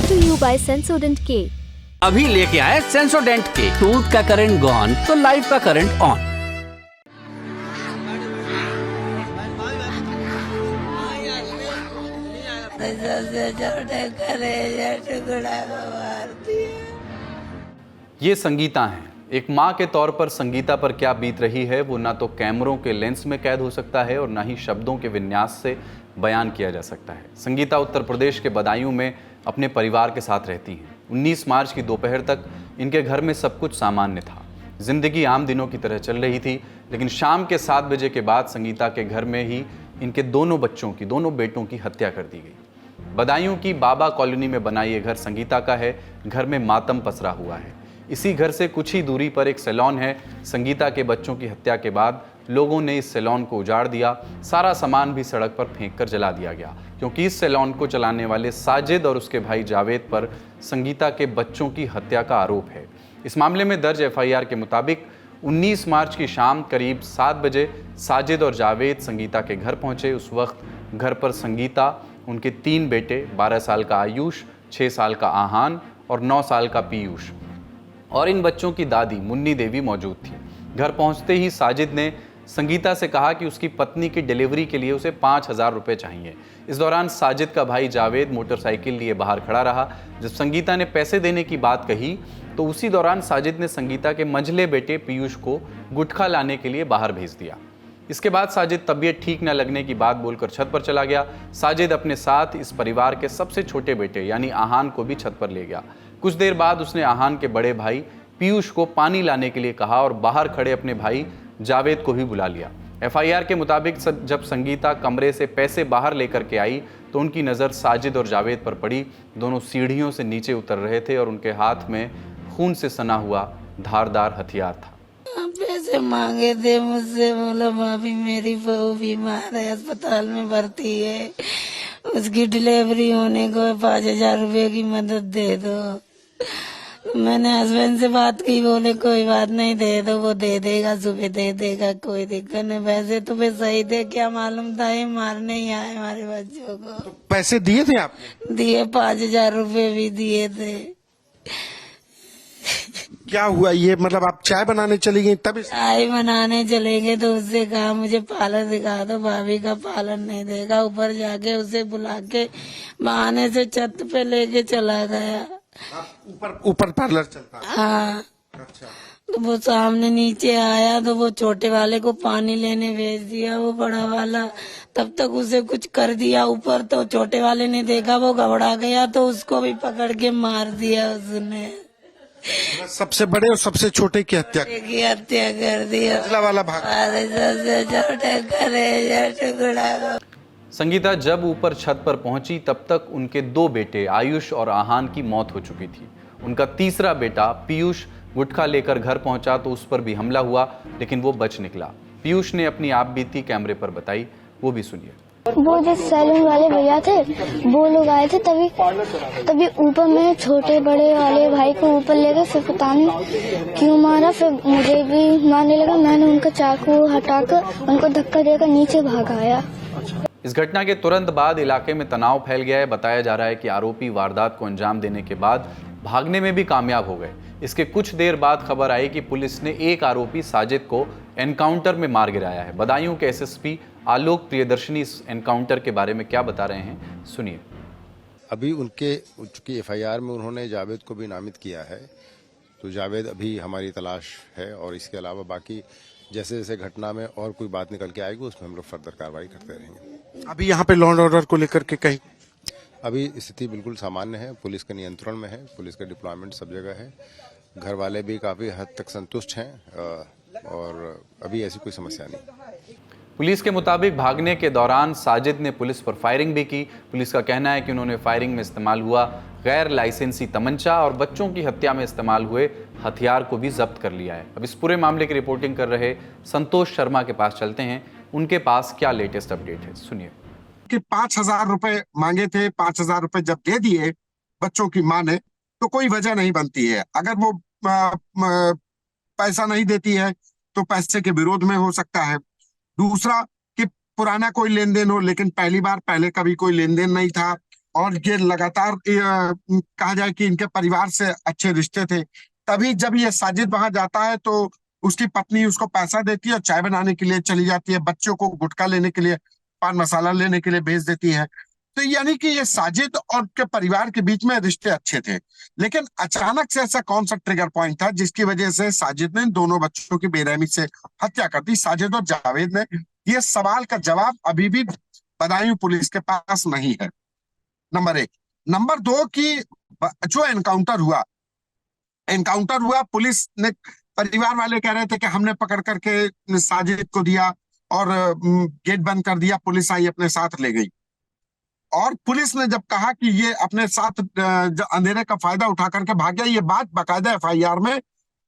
to you by Sensodent K. अभी लेके आए सेंसोडेंट के। टूथ का करंट गॉन तो लाइफ का करंट ऑन। ये संगीता हैं। एक माँ के तौर पर संगीता पर क्या बीत रही है वो ना तो कैमरों के लेंस में कैद हो सकता है और ना ही शब्दों के विन्यास से बयान किया जा सकता है। संगीता उत्तर प्रदेश के बदायूं में अपने परिवार के साथ रहती हैं। 19 मार्च की दोपहर तक इनके घर में सब कुछ सामान्य था। जिंदगी आम दिनों की तरह चल रही थी, लेकिन शाम के 7 बजे के बाद संगीता के घर में ही इनके दोनों बेटों की हत्या कर दी गई। बदायूं की बाबा कॉलोनी में बना ये घर संगीता का है। घर में मातम पसरा हुआ है। इसी घर से कुछ ही दूरी पर एक सैलून है। संगीता के बच्चों की हत्या के बाद लोगों ने इस सैलून को उजाड़ दिया। सारा सामान भी सड़क पर फेंक कर जला दिया गया, क्योंकि इस सैलून को चलाने वाले साजिद और उसके भाई जावेद पर संगीता के बच्चों की हत्या का आरोप है। इस मामले में दर्ज एफआईआर के मुताबिक 19 मार्च की शाम करीब 7 बजे साजिद और जावेद संगीता के घर पहुंचे। उस वक्त घर पर संगीता, उनके 3 बेटे 12 साल का आयुष, 6 साल का आहान और 9 साल का पीयूष और इन बच्चों की दादी मुन्नी देवी मौजूद थी। घर पहुंचते ही साजिद ने संगीता से कहा कि उसकी पत्नी की डिलीवरी के लिए उसे 5,000 रुपये चाहिए। इस दौरान साजिद का भाई जावेद मोटरसाइकिल लिए बाहर खड़ा रहा। जब संगीता ने पैसे देने की बात कही तो उसी दौरान साजिद ने संगीता के मंझले बेटे पीयूष को गुटखा लाने के लिए बाहर भेज दिया। इसके बाद साजिद तबीयत ठीक न लगने की बात बोलकर छत पर चला गया। साजिद अपने साथ इस परिवार के सबसे छोटे बेटे यानी आहान को भी छत पर ले गया। कुछ देर बाद उसने आहान के बड़े भाई पीयूष को पानी लाने के लिए कहा और बाहर खड़े अपने भाई जावेद को भी बुला लिया। एफआईआर के मुताबिक जब संगीता कमरे से पैसे बाहर लेकर के आई तो उनकी नज़र साजिद और जावेद पर पड़ी। दोनों सीढ़ियों से नीचे उतर रहे थे और उनके हाथ में खून से सना हुआ धारदार हथियार था। पैसे मांगे थे मुझसे, बोला भाभी मेरी बहू बीमार है, अस्पताल में भर्ती है, उसकी डिलीवरी होने को 5,000 रुपए की मदद दे दो। मैंने हस्बैंड से बात की, बोले कोई बात नहीं, दे दो, वो दे देगा, सुबह दे देगा, कोई दिक्कत नहीं। वैसे तो वे सही थे, क्या मालूम था ये मारने ही आए हमारे बच्चों को। तो पैसे दिए थे आपने? दिए, 5,000 रुपए भी दिए थे। क्या हुआ ये, मतलब आप चाय बनाने चली गई तब? चाय बनाने चले गए तो उससे कहा मुझे पार्लर दिखा दो, भाभी का पार्लर नहीं देगा। ऊपर जाके उसे बुला के बहाने से छत पे लेके चला गया। ऊपर पार्लर चलता है? हाँ। अच्छा। तो वो सामने नीचे आया तो वो छोटे वाले को पानी लेने भेज दिया, वो बड़ा वाला तब तक उसे कुछ कर दिया ऊपर। तो छोटे वाले ने देखा, वो घबरा गया तो उसको भी पकड़ के मार दिया उसने। सबसे बड़े और सबसे छोटे की हत्या कर दिया। मंझला वाला भाग। सबसे छोटे करे टुकड़ा। संगीता जब ऊपर छत पर पहुंची तब तक उनके 2 बेटे आयुष और आहान की मौत हो चुकी थी। उनका तीसरा बेटा पीयूष गुटखा लेकर घर पहुंचा तो उस पर भी हमला हुआ, लेकिन वो बच निकला। पीयूष ने अपनी आपबीती कैमरे पर बताई, वो भी सुनिए। वो जो सैलून वाले भैया थे वो लोग आए थे, तभी ऊपर मैंने छोटे बड़े वाले भाई को ऊपर ले गए, फिर पता नहीं क्यों मारा, फिर मुझे भी मारने लगा। मैंने उनका चाकू हटाकर उनको धक्का देकर नीचे भागाया। इस घटना के तुरंत बाद इलाके में तनाव फैल गया है। बताया जा रहा है कि आरोपी वारदात को अंजाम देने के बाद भागने में भी कामयाब हो गए। इसके कुछ देर बाद खबर आई कि पुलिस ने एक आरोपी साजिद को एनकाउंटर में मार गिराया है। बदायूं के एसएसपी आलोक प्रियदर्शनी इस एनकाउंटर के बारे में क्या बता रहे हैं, सुनिए। अभी चूंकि एफआईआर में उन्होंने जावेद को भी नामित किया है, तो जावेद अभी हमारी तलाश है और इसके अलावा बाकी जैसे जैसे घटना में और कोई बात निकल के आएगी उसमें हम लोग फर्दर कार्रवाई करते रहेंगे। अभी यहाँ पे लॉ एंड ऑर्डर को लेकर के कहीं अभी स्थिति बिल्कुल सामान्य है, पुलिस के नियंत्रण में है, पुलिस का डिप्लॉयमेंट सब जगह है, घर वाले भी काफी हद तक संतुष्ट हैं और अभी ऐसी कोई समस्या नहीं। पुलिस के मुताबिक भागने के दौरान साजिद ने पुलिस पर फायरिंग भी की। पुलिस का कहना है कि उन्होंने फायरिंग में इस्तेमाल हुआ गैर लाइसेंसी तमंचा और बच्चों की हत्या में इस्तेमाल हुए हथियार को भी जब्त कर लिया है। अब इस पूरे मामले की रिपोर्टिंग कर रहे संतोष शर्मा के पास चलते हैं, उनके पास क्या लेटेस्ट अपडेट है, सुनिए। कि 5,000 रुपए मांगे थे, 5,000 रुपए जब दे दिए बच्चों की मां ने तो कोई वजह नहीं बनती है। अगर वो पैसा नहीं देती है तो पैसे के विरोध में हो सकता है। दूसरा कि पुराना कोई लेन देन हो, लेकिन पहले कभी कोई लेन देन नहीं था और ये लगातार कहा जाए कि इनके परिवार से अच्छे रिश्ते थे। तभी जब ये साजिद वहां जाता है तो उसकी पत्नी उसको पैसा देती है और चाय बनाने के लिए चली जाती है, बच्चों को गुटखा लेने के लिए, पान मसाला लेने के लिए भेज देती है। तो यानी कि ये साजिद और के परिवार के बीच में रिश्ते अच्छे थे। लेकिन अचानक से ऐसा कौन सा ट्रिगर पॉइंट था जिसकी वजह से साजिद ने दोनों बच्चों की बेरहमी से हत्या कर दी? साजिद और जावेद ने, ये सवाल का जवाब अभी भी बदायूं पुलिस के पास नहीं है, नंबर एक। नंबर दो की जो एनकाउंटर हुआ, पुलिस ने, परिवार वाले कह रहे थे कि हमने पकड़ करके साजिद को दिया और गेट बंद कर दिया, पुलिस आई अपने साथ ले गई। और पुलिस ने जब कहा कि ये अपने साथ अंधेरे का फायदा उठा करके भाग गया, ये बात बाकायदा एफआईआर में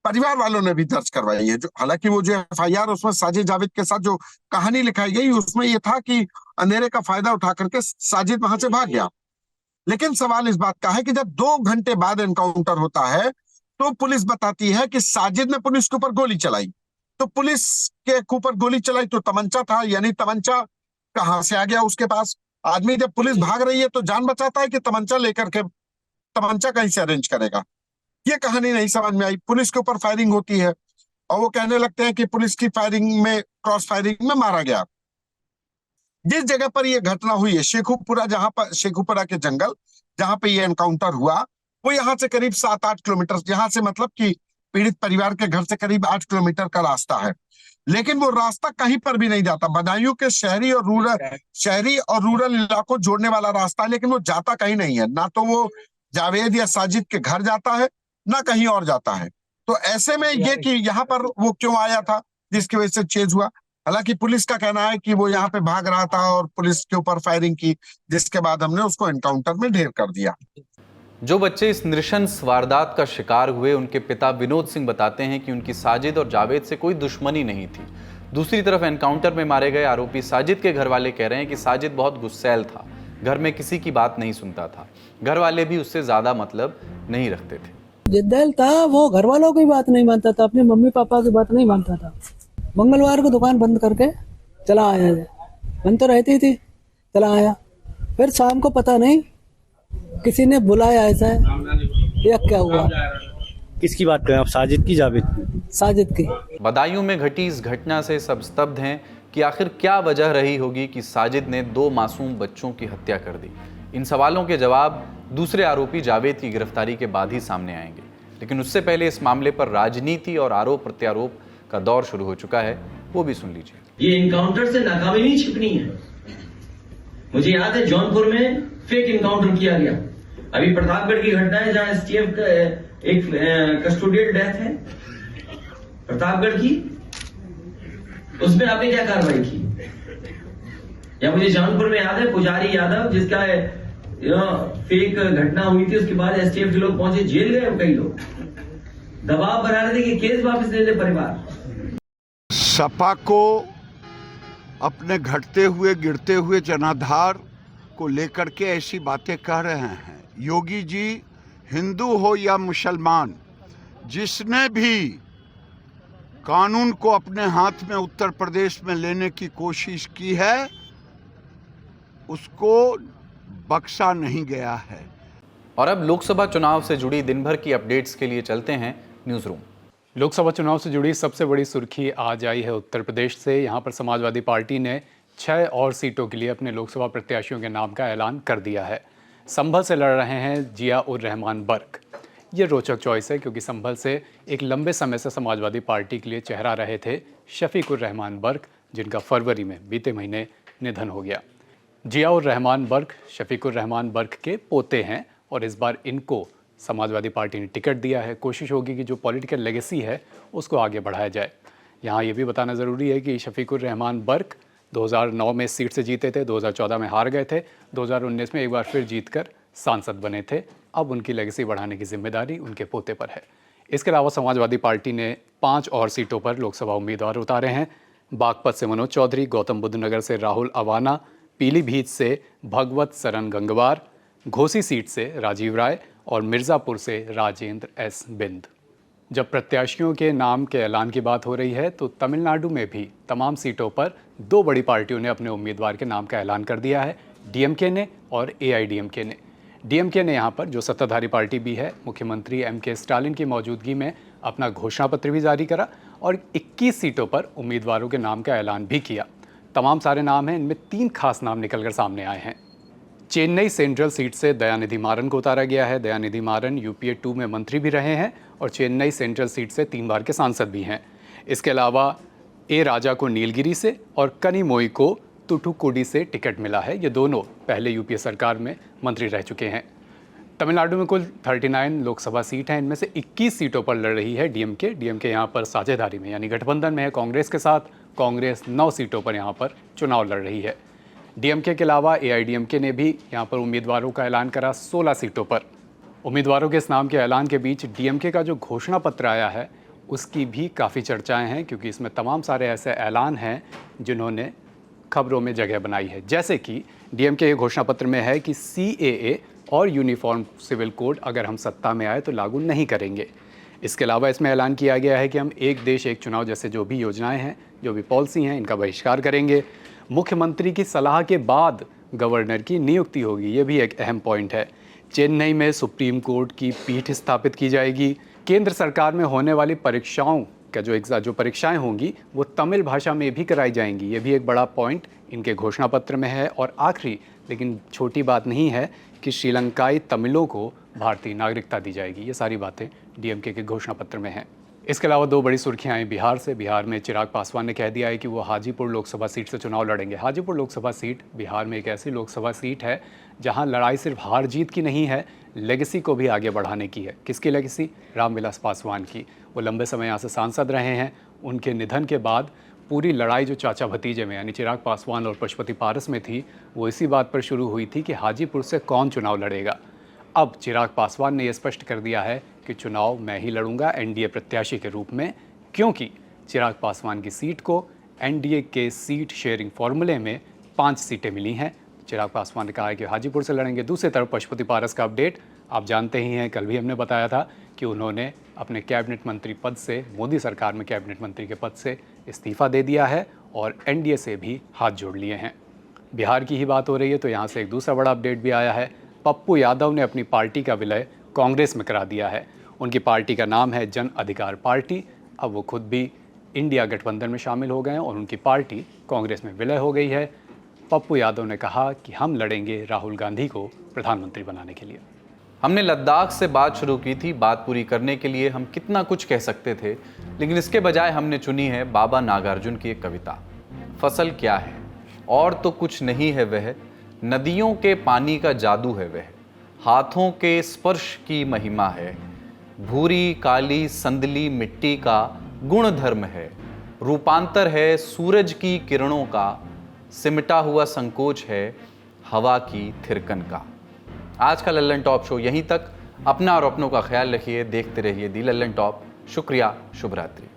परिवार वालों ने भी दर्ज करवाई है। जो हालांकि वो जो एफआईआर उसमें साजिद जावेद के साथ जो कहानी लिखाई गई उसमें ये था कि अंधेरे का फायदा उठा करके साजिद वहां से भाग गया। लेकिन सवाल इस बात का है कि जब 2 घंटे बाद एनकाउंटर होता है तो पुलिस बताती है कि साजिद ने पुलिस के ऊपर गोली चलाई। तो पुलिस के ऊपर गोली चलाई तो तमंचा था, यानी तमंचा कहां से आ गया उसके पास? आदमी जब पुलिस भाग रही है तो जान बचाता है कि तमंचा लेकर के, तमंचा कहीं से अरेंज करेगा? ये कहानी नहीं समझ में आई। पुलिस के ऊपर फायरिंग होती है और वो कहने लगते हैं कि पुलिस की फायरिंग में, क्रॉस फायरिंग में मारा गया। जिस जगह पर यह घटना हुई है शेखुपुरा, जहां पर शेखुपुरा के जंगल जहां पे ये एनकाउंटर हुआ, वो यहाँ से करीब 7-8 किलोमीटर, यहाँ से मतलब कि पीड़ित परिवार के घर से करीब 8 किलोमीटर का रास्ता है। लेकिन वो रास्ता कहीं पर भी नहीं जाता। बदायूं के शहरी और रूरल इलाकों जोड़ने वाला रास्ता है, लेकिन वो जाता कहीं नहीं है। ना तो वो जावेद या साजिद के घर जाता है, ना कहीं और जाता है। तो ऐसे में ये कि यहाँ पर वो क्यों आया था जिसकी वजह से चेज हुआ? हालांकि पुलिस का कहना है कि वो यहाँ पे भाग रहा था और पुलिस के ऊपर फायरिंग की, जिसके बाद हमने उसको एनकाउंटर में ढेर कर दिया। जो बच्चे इस नृशंस वारदात का शिकार हुए, उनके पिता विनोद सिंह बताते हैं कि उनकी साजिद और जावेद से कोई दुश्मनी नहीं थी। दूसरी तरफ एनकाउंटर में मारे गए आरोपी साजिद के घर वाले कह रहे हैं कि साजिद बहुत गुस्सैल था, घर में किसी की बात नहीं सुनता था, घर वाले भी उससे ज्यादा मतलब नहीं रखते थे। जिद्दल था, वो घर वालों की बात नहीं मानता था, अपने मम्मी पापा की बात नहीं मानता था। मंगलवार को दुकान बंद करके चला आया, बंद तो रहती थी, चला आया। फिर शाम को पता नहीं किसी ने बुलाया, ऐसा है या क्या हुआ। किसकी बात करें आप, साजिद की जावेद? साजिद की। बदायूं में घटी इस घटना से सब स्तब्ध हैं कि आखिर क्या वजह रही होगी कि साजिद ने 2 मासूम बच्चों की हत्या कर दी। इन सवालों के जवाब दूसरे आरोपी जावेद की गिरफ्तारी के बाद ही सामने आएंगे। लेकिन उससे पहले इस मामले पर राजनीति और आरोप प्रत्यारोप का दौर शुरू हो चुका है, वो भी सुन लीजिए। ये इनकाउंटर से नाकामी नहीं छिपनी है। मुझे याद है जौनपुर में फेक इनकाउंटर किया गया। अभी प्रतापगढ़ की घटना है जहां एसटीएफ का एक कस्टोडियल डेथ है प्रतापगढ़ की, उसमें आपने क्या कार्रवाई की? या मुझे जौनपुर में याद है पुजारी यादव जिसका फेक घटना हुई थी, उसके बाद एसटीएफ के लोग पहुंचे, जेल गए कई लोग, दबाव बना रहे थे कि केस वापस ले ले परिवार। सपा को अपने घटते हुए गिरते हुए जनाधार को लेकर के ऐसी बातें कह रहे हैं। योगी जी, हिंदू हो या मुसलमान, जिसने भी कानून को अपने हाथ में उत्तर प्रदेश में लेने की कोशिश की है उसको बख्शा नहीं गया है। और अब लोकसभा चुनाव से जुड़ी दिन भर की अपडेट्स के लिए चलते हैं न्यूज़ रूम। लोकसभा चुनाव से जुड़ी सबसे बड़ी सुर्खी आज आई है उत्तर प्रदेश से। यहाँ पर समाजवादी पार्टी ने 6 और सीटों के लिए अपने लोकसभा प्रत्याशियों के नाम का ऐलान कर दिया है। संभल से लड़ रहे हैं जिया उर रहमान बर्क। ये रोचक चॉइस है क्योंकि संभल से एक लंबे समय से समाजवादी पार्टी के लिए चेहरा रहे थे शफीक उर रहमान बर्क, जिनका फरवरी में बीते महीने निधन हो गया। जिया उर रहमान बर्क शफीक उर रहमान बर्क के पोते हैं और इस बार इनको समाजवादी पार्टी ने टिकट दिया है। कोशिश होगी कि जो पॉलिटिकल लेगेसी है उसको आगे बढ़ाया जाए। यहाँ ये भी बताना ज़रूरी है कि शफीक उर रहमान बर्क 2009 में इस सीट से जीते थे, 2014 में हार गए थे, 2019 में एक बार फिर जीतकर सांसद बने थे। अब उनकी लेगेसी बढ़ाने की जिम्मेदारी उनके पोते पर है। इसके अलावा समाजवादी पार्टी ने 5 और सीटों पर लोकसभा उम्मीदवार उतारे हैं। बागपत से मनोज चौधरी, गौतम बुद्ध नगर से राहुल अवाना, पीलीभीत से भगवत सरन गंगवार, घोसी सीट से राजीव राय और मिर्ज़ापुर से राजेंद्र एस बिंद। जब प्रत्याशियों के नाम के ऐलान की बात हो रही है तो तमिलनाडु में भी तमाम सीटों पर 2 बड़ी पार्टियों ने अपने उम्मीदवार के नाम का ऐलान कर दिया है। डीएमके ने और एआईडीएमके ने। डीएमके ने यहाँ पर, जो सत्ताधारी पार्टी भी है, मुख्यमंत्री एमके स्टालिन की मौजूदगी में अपना घोषणा पत्र भी जारी करा और 21 सीटों पर उम्मीदवारों के नाम का ऐलान भी किया। तमाम सारे नाम हैं, इनमें 3 खास नाम निकलकर सामने आए हैं। चेन्नई सेंट्रल सीट से दयानिधि मारन को उतारा गया है। दयानिधि मारन यूपीए 2 में मंत्री भी रहे हैं और चेन्नई सेंट्रल सीट से 3 बार के सांसद भी हैं। इसके अलावा ए राजा को नीलगिरी से और कनिमोई को तुथुकुडी से टिकट मिला है। ये दोनों पहले यूपीए सरकार में मंत्री रह चुके हैं। तमिलनाडु में कुल 39 लोकसभा सीट हैं, इनमें से 21 सीटों पर लड़ रही है डीएमके। डीएमके यहाँ पर साझेदारी में यानी गठबंधन में है कांग्रेस के साथ। कांग्रेस 9 सीटों पर यहाँ पर चुनाव लड़ रही है। डीएमके के अलावा एआईडीएमके ने भी यहाँ पर उम्मीदवारों का ऐलान करा 16 सीटों पर। उम्मीदवारों के इस नाम के ऐलान के बीच डीएमके का जो घोषणा पत्र आया है उसकी भी काफ़ी चर्चाएं हैं, क्योंकि इसमें तमाम सारे ऐसे ऐलान हैं जिन्होंने खबरों में जगह बनाई है। जैसे कि डीएमके के घोषणा पत्र में है कि सीएए और यूनिफॉर्म सिविल कोड अगर हम सत्ता में आए तो लागू नहीं करेंगे। इसके अलावा इसमें ऐलान किया गया है कि हम एक देश एक चुनाव जैसे जो भी योजनाएं हैं, जो भी पॉलिसी हैं, इनका बहिष्कार करेंगे। मुख्यमंत्री की सलाह के बाद गवर्नर की नियुक्ति होगी, ये भी एक अहम पॉइंट है। चेन्नई में सुप्रीम कोर्ट की पीठ स्थापित की जाएगी। केंद्र सरकार में होने वाली परीक्षाओं का जो परीक्षाएं होंगी वो तमिल भाषा में भी कराई जाएंगी, ये भी एक बड़ा पॉइंट इनके घोषणा पत्र में है। और आखिरी लेकिन छोटी बात नहीं है कि श्रीलंकाई तमिलों को भारतीय नागरिकता दी जाएगी। ये सारी बातें डीएमके के घोषणा पत्र में हैं। इसके अलावा 2 बड़ी सुर्खियां आई बिहार से। बिहार में चिराग पासवान ने कह दिया है कि वो हाजीपुर लोकसभा सीट से चुनाव लड़ेंगे। हाजीपुर लोकसभा सीट बिहार में एक ऐसी लोकसभा सीट है जहां लड़ाई सिर्फ हार जीत की नहीं है, लेगेसी को भी आगे बढ़ाने की है। किसकी लेगेसी? रामविलास पासवान की। वो लंबे समय यहाँ से सांसद रहे हैं। उनके निधन के बाद पूरी लड़ाई जो चाचा भतीजे में यानी चिराग पासवान और पशुपति पारस में थी, वो इसी बात पर शुरू हुई थी कि हाजीपुर से कौन चुनाव लड़ेगा। अब चिराग पासवान ने यह स्पष्ट कर दिया है कि चुनाव मैं ही लड़ूंगा एनडीए प्रत्याशी के रूप में, क्योंकि चिराग पासवान की सीट को एनडीए के सीट शेयरिंग फॉर्मूले में 5 सीटें मिली हैं। चिराग पासवान ने कहा है कि हाजीपुर से लड़ेंगे। दूसरी तरफ पशुपति पारस का अपडेट आप जानते ही हैं, कल भी हमने बताया था कि उन्होंने अपने कैबिनेट मंत्री पद से, मोदी सरकार में कैबिनेट मंत्री के पद से इस्तीफा दे दिया है और एनडीए से भी हाथ जोड़ लिए हैं। बिहार की ही बात हो रही है तो यहाँ से एक दूसरा बड़ा अपडेट भी आया है। पप्पू यादव ने अपनी पार्टी का विलय कांग्रेस में करा दिया है। उनकी पार्टी का नाम है जन अधिकार पार्टी। अब वो खुद भी इंडिया गठबंधन में शामिल हो गए हैं और उनकी पार्टी कांग्रेस में विलय हो गई है। पप्पू यादव ने कहा कि हम लड़ेंगे राहुल गांधी को प्रधानमंत्री बनाने के लिए। हमने लद्दाख से बात शुरू की थी। बात पूरी करने के लिए हम कितना कुछ कह सकते थे, लेकिन इसके बजाय हमने चुनी है बाबा नागार्जुन की एक कविता। फसल क्या है? और तो कुछ नहीं है वह, नदियों के पानी का जादू है वह, हाथों के स्पर्श की महिमा है, भूरी काली संदली मिट्टी का गुण धर्म है, रूपांतर है सूरज की किरणों का, सिमटा हुआ संकोच है हवा की थिरकन का। आज का लल्लन टॉप शो यहीं तक। अपना और अपनों का ख्याल रखिए, देखते रहिए दी लल्लन टॉप। शुक्रिया, शुभ रात्रि।